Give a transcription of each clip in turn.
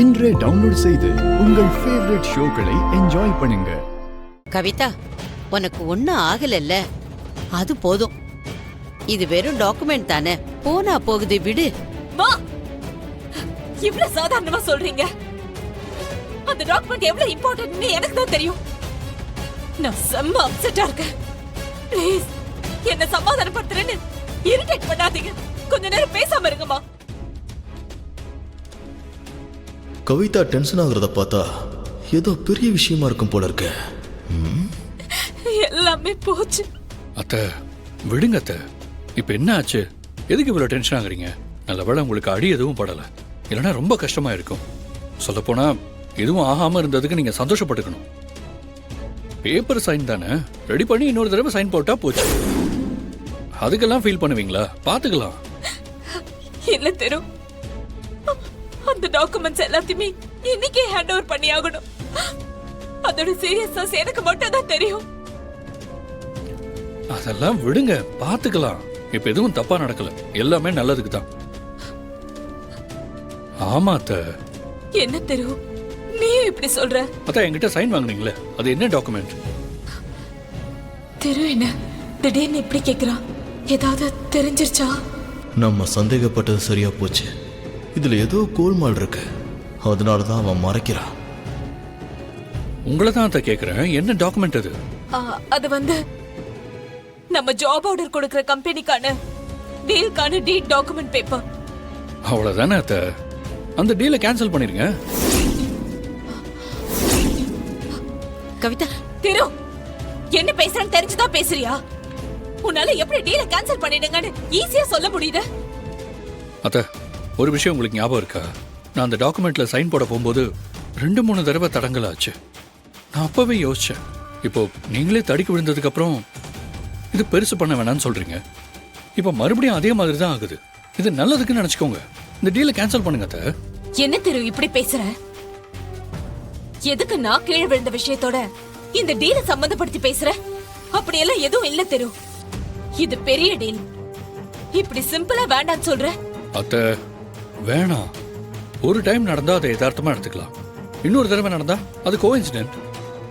இன்றே டவுன்லோட் செய்து உங்கள் ஃபேவரட் ஷோக்களை என்ஜாய் பண்ணுங்க. கவிதா, உனக்கு ஒன்னும் ஆகலல்ல, அது போதும். இது வெறும் டாக்குமெண்ட் தானே, போனா போகுது, விடு. வா, இவ்வளவு சாதாரணமா சொல்றீங்க? அந்த டாக்குமெண்ட் எவ்வளவு இம்பார்ட்டன்ட்னு எனக்கு தான் தெரியும். நான் செம்ம அப்செட்டா இருக்கேன். ப்ளீஸ் என்ன சமாதானப்படுத்துறேன்னு இரிட்டேட் பண்ணாதீங்க. கொஞ்ச நேரம் பேசாம இருங்கம்மா. கவிதா டென்ஷன் ஆகுறத பார்த்தா ஏதோ பெரிய விஷயமா இருக்கும் போல இருக்க. எல்லாமே போச்சு. அத்தை விடுங்க அத்தை. இப்ப என்ன ஆச்சு? எதுக்கு இவ்வளவு டென்ஷன் ஆகுறீங்க? நல்லவேளை உங்களுக்கு அடி எதுவும் படல, இல்லைன்னா ரொம்ப கஷ்டமா இருக்கும். சொல்ல போனா எதுவும் ஆகாம இருந்ததுக்கு நீங்க சந்தோஷப்பட்டுக்கணும். பேப்பர் சைன் தானே, ரெடி பண்ணி இன்னொரு தடவை சைன் போட்டா போச்சு. அதுக்கெல்லாம் ஃபீல் பண்ணுவீங்களா? பாத்துக்கலாம். இல்ல தெரு, அந்த டாக்குமெண்ட்ஸ் எல்லாத்தையுமே இன்னைக்கே ஹேண்ட் ஓவர் பண்ணி ஆகணும். அதோட சீரியஸ்னஸ் எனக்கு மட்டும் தான் தெரியும். அதெல்லாம் விடுங்க, பாத்துக்கலாம். இப்ப எதுவும் தப்பா நடக்கல, எல்லாமே நல்லதுக்கு தான். ஆமா அத்தை. என்ன தெரு, நீ இப்படி சொல்ற? அத்தா என்கிட்ட சைன் வாங்குனீங்களே, அது என்ன டாக்குமெண்ட்? தெரு என்ன திடீர்னு இப்படி கேக்குறா? ஏதாவது தெரிஞ்சிருச்சா? நம்ம சந்தேகப்பட்டது சரியா போச்சு. இதுல ஏதோ கோல்மால் இருக்கு, அதனாலதான் அவன் மறைக்கிறான். உங்களை தான் அத்தை கேக்குறேன், என்ன டாக்குமெண்ட் அது? அது வந்து நம்ம ஜாப் ஆர்டர் கொடுக்கிற கம்பெனிக்கான டீலுக்கான டீட் டாக்குமெண்ட் பேப்பர். அவ்வளவுதானே அத்தை, அந்த டீலை கேன்சல் பண்ணிருங்க. கவிதா, திரு, என்ன பேசுறேன்னு தெரிஞ்சுதான் பேசுறியா? உன்னால எப்படி டீலை கேன்சல் பண்ணிடுங்கன்னு ஈஸியா சொல்ல முடியுது? அத்தை, ஒரு விஷயம் உங்களுக்கு ஞாபகம் இருக்கா? நான் அந்த டாக்குமெண்ட்ல சைன் போட போகும்போது 2-3 தடவை தடங்கல் ஆச்சு. நான் அப்பவே யோசிச்சேன், இப்போ நீங்களே தடிக்கு விழுந்ததுக்கு அப்புறம் இது பெருசு பண்ண வேணாம்னு சொல்றீங்க. இப்போ மறுபடியும் அதே மாதிரி தான் ஆகுது. இது நல்லதுக்குன்னு நினைச்சுக்கோங்க, இந்த டீலை கேன்சல் பண்ணுங்க அத்தை. என்ன திரு இப்படி பேசுற? எதுக்கு நான் கீழே விழுந்த விஷயத்தோட இந்த டீலை சம்பந்தப்படுத்தி பேசுற? அப்படியெல்லாம் எதுவும் இல்ல திரு, இது பெரிய டீல். இப்படி சிம்பிளா வேண்டான்னு சொல்ற? அத்தை வேணாம். ஒரு டைம் நடந்தா அதை யதார்த்தமா எடுத்துக்கலாம், இன்னொரு தடவை நடந்தா அது கோஇன்சிடென்ட்,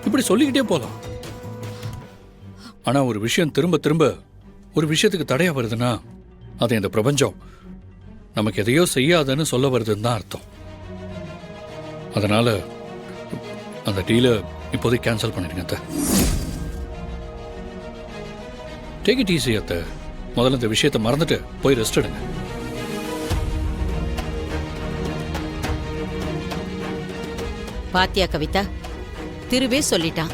இப்படி சொல்லிக்கிட்டே போலாம். ஆனா ஒரு விஷயம் திரும்ப திரும்ப ஒரு விஷயத்துக்கு தடையா வருதுன்னா அது இந்த பிரபஞ்சம் நமக்கு எதையோ செய்யாதுன்னு சொல்ல வருதுன்னு தான் அர்த்தம். அதனால அந்த டீலை இப்போதைக்கு கேன்சல் பண்ணிடுங்க அத்தை. டேக் இட் ஈஸி அத்தை. முதல்ல இந்த விஷயத்தை மறந்துட்டு போய் ரெஸ்ட் எடுங்க. பாத்தியா கவிதா, திருவே சொல்லிட்டான்.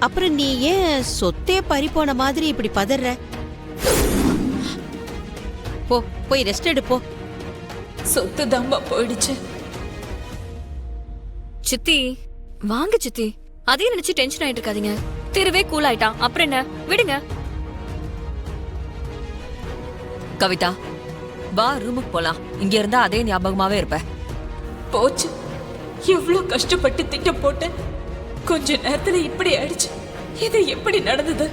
அப்புறம் நீ ஏன் சொத்தே பறி போன மாதிரி இப்படி பதற? போ, போய் ரெஸ்ட் எடு போ. சொத்து தம்பா போயிடுச்சு. சித்தி வாங்க சித்தி, அதையும் நினைச்சு டென்ஷன் ஆயிட்டு இருக்காதீங்க. திருவே கூல் ஆயிட்டான், அப்புறம் என்ன, விடுங்க. கவிதா, வா ரூமுக்கு போலாம். இங்க இருந்தா அதே ஞாபகமாவே இருப்ப. போச்சு, எவ்வளவு கஷ்டப்பட்டு திட்டம் போட்டேன், கொஞ்ச நேரத்துல இப்படி ஆயிடுச்சு. இது எப்படி நடந்தது?